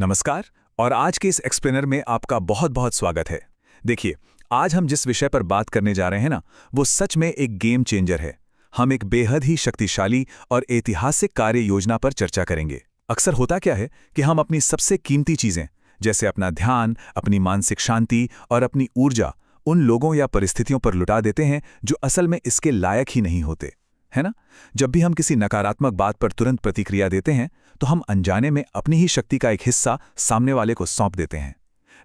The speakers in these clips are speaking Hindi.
नमस्कार। और आज के इस एक्सप्लेनर में आपका बहुत बहुत स्वागत है। देखिए, आज हम जिस विषय पर बात करने जा रहे हैं ना, वो सच में एक गेम चेंजर है। हम एक बेहद ही शक्तिशाली और ऐतिहासिक कार्य योजना पर चर्चा करेंगे। अक्सर होता क्या है कि हम अपनी सबसे कीमती चीजें, जैसे अपना ध्यान, अपनी मानसिक शांति और अपनी ऊर्जा, उन लोगों या परिस्थितियों पर लुटा देते हैं जो असल में इसके लायक ही नहीं होते, है ना। जब भी हम किसी नकारात्मक बात पर तुरंत प्रतिक्रिया देते हैं तो हम अनजाने में अपनी ही शक्ति का एक हिस्सा सामने वाले को सौंप देते हैं।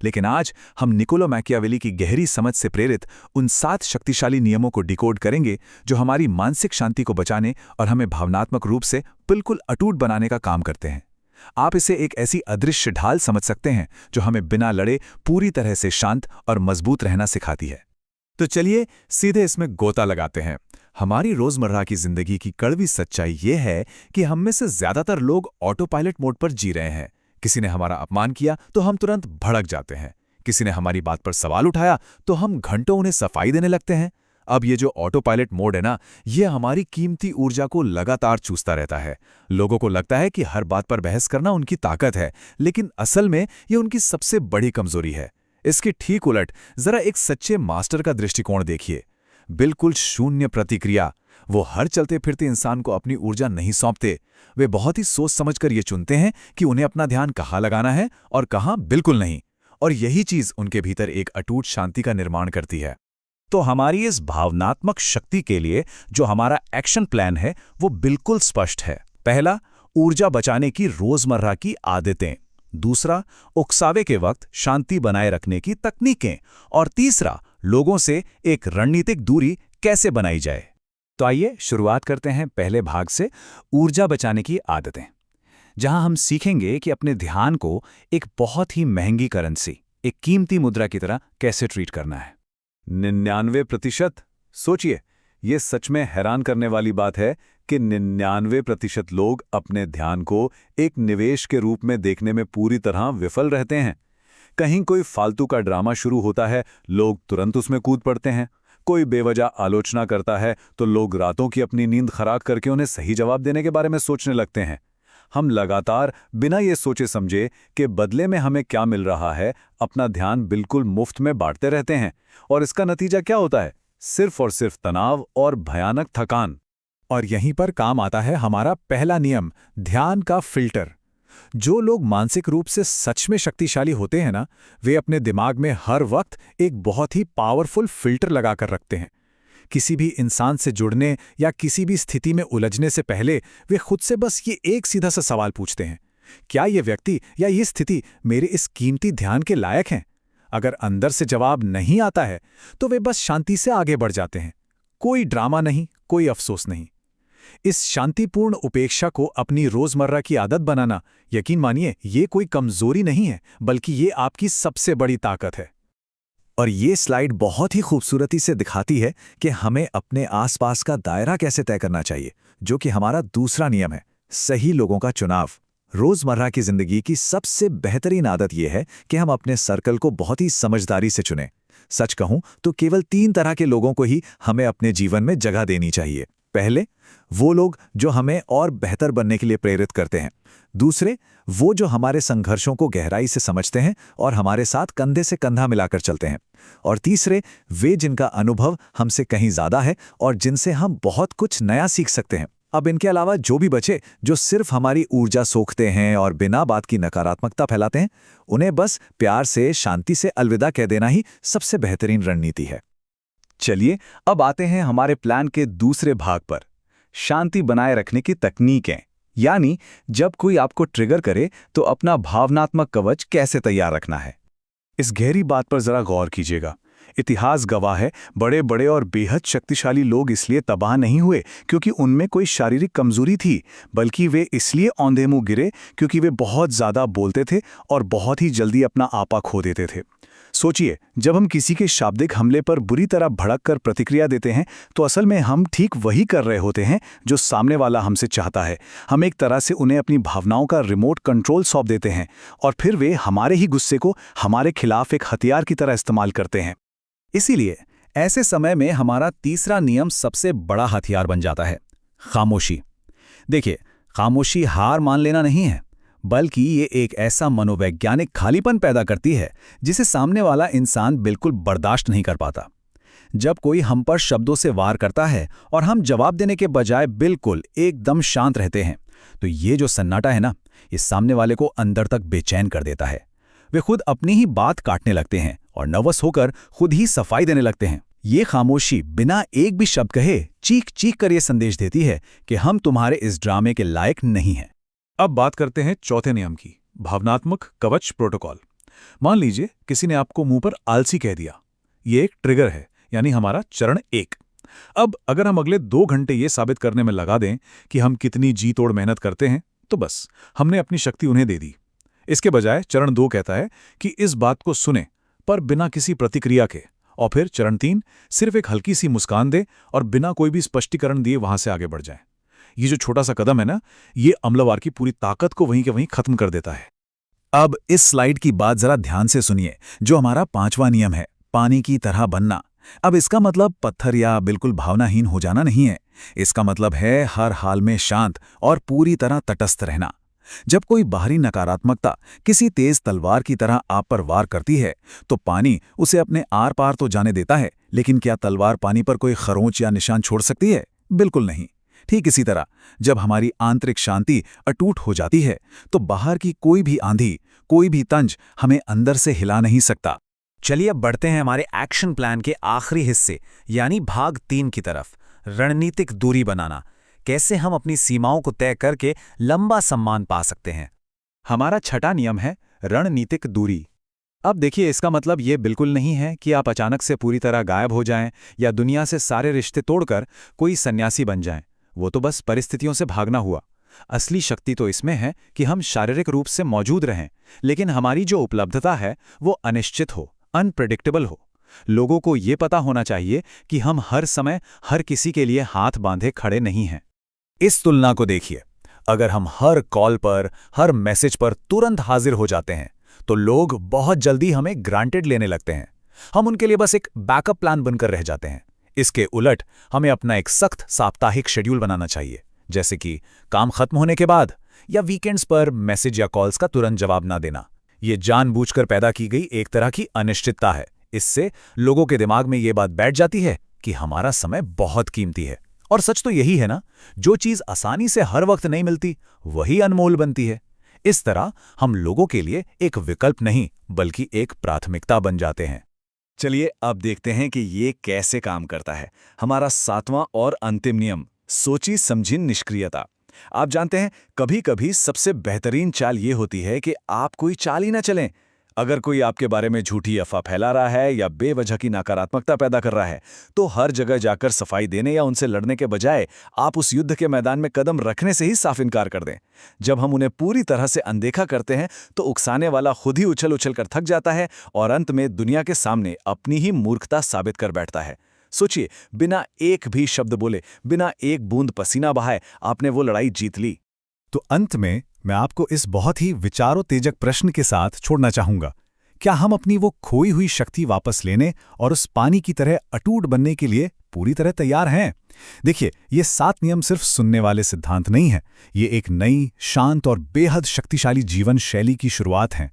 लेकिन आज हम निकोलो मैकियावेली की गहरी समझ से प्रेरित उन 7 शक्तिशाली नियमों को डिकोड करेंगे जो हमारी मानसिक शांति को बचाने और हमें भावनात्मक रूप से बिल्कुल अटूट बनाने का काम करते हैं। आप इसे एक ऐसी अदृश्य ढाल समझ सकते हैं जो हमें बिना लड़े पूरी तरह से शांत और मजबूत रहना सिखाती है। तो चलिए सीधे इसमें गोता लगाते हैं। हमारी रोजमर्रा की जिंदगी की कड़वी सच्चाई ये है कि हम में से ज्यादातर लोग ऑटो पायलट मोड पर जी रहे हैं। किसी ने हमारा अपमान किया तो हम तुरंत भड़क जाते हैं। किसी ने हमारी बात पर सवाल उठाया तो हम घंटों उन्हें सफाई देने लगते हैं। अब ये जो ऑटो पायलट मोड है ना, ये हमारी कीमती ऊर्जा को लगातार चूसता रहता है। लोगों को लगता है कि हर बात पर बहस करना उनकी ताकत है, लेकिन असल में ये उनकी सबसे बड़ी कमजोरी है। इसके ठीक उलट जरा एक सच्चे मास्टर का दृष्टिकोण देखिए। बिल्कुल शून्य प्रतिक्रिया। वो हर चलते फिरते इंसान को अपनी ऊर्जा नहीं सौंपते। वे बहुत ही सोच समझकर ये चुनते हैं कि उन्हें अपना ध्यान कहाँ लगाना है और कहाँ बिल्कुल नहीं। और यही चीज उनके भीतर एक अटूट शांति का निर्माण करती है। तो हमारी इस भावनात्मक शक्ति के लिए जो हमारा एक्शन प्लान है वो बिल्कुल स्पष्ट है। पहला, ऊर्जा बचाने की रोजमर्रा की आदतें। दूसरा, उकसावे के वक्त शांति बनाए रखने की तकनीकें। और तीसरा, लोगों से एक रणनीतिक दूरी कैसे बनाई जाए। तो आइए शुरुआत करते हैं पहले भाग से, ऊर्जा बचाने की आदतें, जहां हम सीखेंगे कि अपने ध्यान को एक बहुत ही महंगी करेंसी, एक कीमती मुद्रा की तरह कैसे ट्रीट करना है। 99%। सोचिए, ये सच में हैरान करने वाली बात है कि 99% लोग अपने ध्यान को एक निवेश के रूप में देखने में पूरी तरह विफल रहते हैं। कहीं कोई फालतू का ड्रामा शुरू होता है, लोग तुरंत उसमें कूद पड़ते हैं। कोई बेवजह आलोचना करता है तो लोग रातों की अपनी नींद खराब करके उन्हें सही जवाब देने के बारे में सोचने लगते हैं। हम लगातार बिना ये सोचे समझे कि बदले में हमें क्या मिल रहा है, अपना ध्यान बिल्कुल मुफ्त में बांटते रहते हैं। और इसका नतीजा क्या होता है? सिर्फ और सिर्फ तनाव और भयानक थकान। और यहीं पर काम आता है हमारा पहला नियम, ध्यान का फिल्टर। जो लोग मानसिक रूप से सच में शक्तिशाली होते हैं ना, वे अपने दिमाग में हर वक्त एक बहुत ही पावरफुल फिल्टर लगाकर रखते हैं। किसी भी इंसान से जुड़ने या किसी भी स्थिति में उलझने से पहले वे खुद से बस ये एक सीधा सा सवाल पूछते हैं, क्या ये व्यक्ति या ये स्थिति मेरे इस कीमती ध्यान के लायक हैं? अगर अंदर से जवाब नहीं आता है तो वे बस शांति से आगे बढ़ जाते हैं। कोई ड्रामा नहीं, कोई अफसोस नहीं। इस शांतिपूर्ण उपेक्षा को अपनी रोजमर्रा की आदत बनाना, यकीन मानिए, ये कोई कमजोरी नहीं है, बल्कि ये आपकी सबसे बड़ी ताकत है। और ये स्लाइड बहुत ही खूबसूरती से दिखाती है कि हमें अपने आसपास का दायरा कैसे तय करना चाहिए, जो कि हमारा दूसरा नियम है, सही लोगों का चुनाव। रोजमर्रा की जिंदगी की सबसे बेहतरीन आदत यह है कि हम अपने सर्कल को बहुत ही समझदारी से चुनें। सच कहूं तो केवल 3 तरह के लोगों को ही हमें अपने जीवन में जगह देनी चाहिए। पहले, वो लोग जो हमें और बेहतर बनने के लिए प्रेरित करते हैं। दूसरे, वो जो हमारे संघर्षों को गहराई से समझते हैं और हमारे साथ कंधे से कंधा मिलाकर चलते हैं। और तीसरे, वे जिनका अनुभव हमसे कहीं ज्यादा है और जिनसे हम बहुत कुछ नया सीख सकते हैं। अब इनके अलावा जो भी बचे, जो सिर्फ हमारी ऊर्जा सोखते हैं और बिना बात की नकारात्मकता फैलाते हैं, उन्हें बस प्यार से, शांति से अलविदा कह देना ही सबसे बेहतरीन रणनीति है। चलिए अब आते हैं हमारे प्लान के दूसरे भाग पर, शांति बनाए रखने की तकनीकें। यानी जब कोई आपको ट्रिगर करे तो अपना भावनात्मक कवच कैसे तैयार रखना है। इस गहरी बात पर जरा गौर कीजिएगा। इतिहास गवाह है, बड़े बड़े और बेहद शक्तिशाली लोग इसलिए तबाह नहीं हुए क्योंकि उनमें कोई शारीरिक कमजोरी थी, बल्कि वे इसलिए औंधे मुंह गिरे क्योंकि वे बहुत ज्यादा बोलते थे और बहुत ही जल्दी अपना आपा खो देते थे। सोचिए, जब हम किसी के शाब्दिक हमले पर बुरी तरह भड़क कर प्रतिक्रिया देते हैं तो असल में हम ठीक वही कर रहे होते हैं जो सामने वाला हमसे चाहता है। हम एक तरह से उन्हें अपनी भावनाओं का रिमोट कंट्रोल सौंप देते हैं और फिर वे हमारे ही गुस्से को हमारे खिलाफ एक हथियार की तरह इस्तेमाल करते हैं। इसीलिए ऐसे समय में हमारा तीसरा नियम सबसे बड़ा हथियार बन जाता है, खामोशी। देखिए, खामोशी हार मान लेना नहीं है, बल्कि ये एक ऐसा मनोवैज्ञानिक खालीपन पैदा करती है जिसे सामने वाला इंसान बिल्कुल बर्दाश्त नहीं कर पाता। जब कोई हम पर शब्दों से वार करता है और हम जवाब देने के बजाय बिल्कुल एकदम शांत रहते हैं, तो ये जो सन्नाटा है ना, ये सामने वाले को अंदर तक बेचैन कर देता है। वे खुद अपनी ही बात काटने लगते हैं और नर्वस होकर खुद ही सफाई देने लगते हैं। ये खामोशी बिना एक भी शब्द कहे चीख चीख कर ये संदेश देती है कि हम तुम्हारे इस ड्रामे के लायक नहीं हैं। अब बात करते हैं चौथे नियम की, भावनात्मक कवच प्रोटोकॉल। मान लीजिए किसी ने आपको मुंह पर आलसी कह दिया। ये एक ट्रिगर है, यानी हमारा चरण 1। अब अगर हम अगले 2 घंटे ये साबित करने में लगा दें कि हम कितनी जी तोड़ मेहनत करते हैं, तो बस हमने अपनी शक्ति उन्हें दे दी। इसके बजाय चरण 2 कहता है कि इस बात को सुने पर बिना किसी प्रतिक्रिया के, और फिर चरण 3 सिर्फ एक हल्की सी मुस्कान दे और बिना कोई भी स्पष्टीकरण दिए वहां से आगे बढ़ जाए। ये जो छोटा सा कदम है ना, ये अम्लवार की पूरी ताकत को वहीं के वहीं खत्म कर देता है। अब इस स्लाइड की बात जरा ध्यान से सुनिए, जो हमारा 5वां नियम है, पानी की तरह बनना। अब इसका मतलब पत्थर या बिल्कुल भावनाहीन हो जाना नहीं है। इसका मतलब है हर हाल में शांत और पूरी तरह तटस्थ रहना। जब कोई बाहरी नकारात्मकता किसी तेज तलवार की तरह आप पर वार करती है, तो पानी उसे अपने आर पार तो जाने देता है, लेकिन क्या तलवार पानी पर कोई खरोंच या निशान छोड़ सकती है? बिल्कुल नहीं। ठीक इसी तरह जब हमारी आंतरिक शांति अटूट हो जाती है, तो बाहर की कोई भी आंधी, कोई भी तंज हमें अंदर से हिला नहीं सकता। चलिए अब बढ़ते हैं हमारे एक्शन प्लान के आखिरी हिस्से यानी भाग 3 की तरफ, रणनीतिक दूरी बनाना। कैसे हम अपनी सीमाओं को तय करके लंबा सम्मान पा सकते हैं। हमारा छठा नियम है रणनीतिक दूरी। अब देखिए, इसका मतलब ये बिल्कुल नहीं है कि आप अचानक से पूरी तरह गायब हो जाएं या दुनिया से सारे रिश्ते तोड़कर कोई सन्यासी बन जाएं। वो तो बस परिस्थितियों से भागना हुआ। असली शक्ति तो इसमें है कि हम शारीरिक रूप से मौजूद रहें, लेकिन हमारी जो उपलब्धता है वो अनिश्चित हो, अनप्रेडिक्टेबल हो। लोगों को ये पता होना चाहिए कि हम हर समय हर किसी के लिए हाथ बांधे खड़े नहीं हैं। इस तुलना को देखिए, अगर हम हर कॉल पर, हर मैसेज पर तुरंत हाजिर हो जाते हैं, तो लोग बहुत जल्दी हमें ग्रांटेड लेने लगते हैं। हम उनके लिए बस एक बैकअप प्लान बनकर रह जाते हैं। इसके उलट हमें अपना एक सख्त साप्ताहिक शेड्यूल बनाना चाहिए, जैसे कि काम खत्म होने के बाद या वीकेंड्स पर मैसेज या कॉल्स का तुरंत जवाब ना देना। ये जानबूझकर पैदा की गई एक तरह की अनिश्चितता है। इससे लोगों के दिमाग में ये बात बैठ जाती है कि हमारा समय बहुत कीमती है। और सच तो यही है ना, जो चीज आसानी से हर वक्त नहीं मिलती वही अनमोल बनती है। इस तरह हम लोगों के लिए एक विकल्प नहीं बल्कि एक प्राथमिकता बन जाते हैं। चलिए अब देखते हैं कि ये कैसे काम करता है। हमारा 7वां और अंतिम नियम, सोची समझी निष्क्रियता। आप जानते हैं, कभी कभी सबसे बेहतरीन चाल ये होती है कि आप कोई चाल ही ना चलें। अगर कोई आपके बारे में झूठी अफवाह फैला रहा है या बेवजह की नकारात्मकता पैदा कर रहा है, तो हर जगह जाकर सफाई देने या उनसे लड़ने के बजाय आप उस युद्ध के मैदान में कदम रखने से ही साफ इनकार कर दें। जब हम उन्हें पूरी तरह से अनदेखा करते हैं, तो उकसाने वाला खुद ही उछल उछल कर थक जाता है और अंत में दुनिया के सामने अपनी ही मूर्खता साबित कर बैठता है। सोचिए, बिना एक भी शब्द बोले, बिना एक बूंद पसीना बहाए आपने वो लड़ाई जीत ली। तो अंत में मैं आपको इस बहुत ही विचारोत्तेजक प्रश्न के साथ छोड़ना चाहूंगा। क्या हम अपनी वो खोई हुई शक्ति वापस लेने और उस पानी की तरह अटूट बनने के लिए पूरी तरह तैयार हैं? देखिए, ये 7 नियम सिर्फ सुनने वाले सिद्धांत नहीं हैं। ये एक नई, शांत और बेहद शक्तिशाली जीवन शैली की शुरुआत है।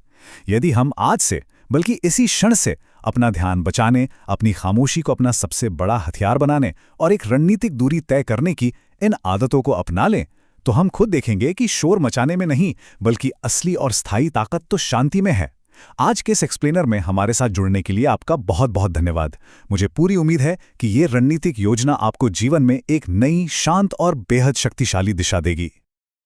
यदि हम आज से, बल्कि इसी क्षण से अपना ध्यान बचाने, अपनी खामोशी को अपना सबसे बड़ा हथियार बनाने और एक रणनीतिक दूरी तय करने की इन आदतों को अपना लें, तो हम खुद देखेंगे कि शोर मचाने में नहीं बल्कि असली और स्थायी ताकत तो शांति में है। आज के इस एक्सप्लेनर में हमारे साथ जुड़ने के लिए आपका बहुत बहुत धन्यवाद। मुझे पूरी उम्मीद है कि ये रणनीतिक योजना आपको जीवन में एक नई, शांत और बेहद शक्तिशाली दिशा देगी।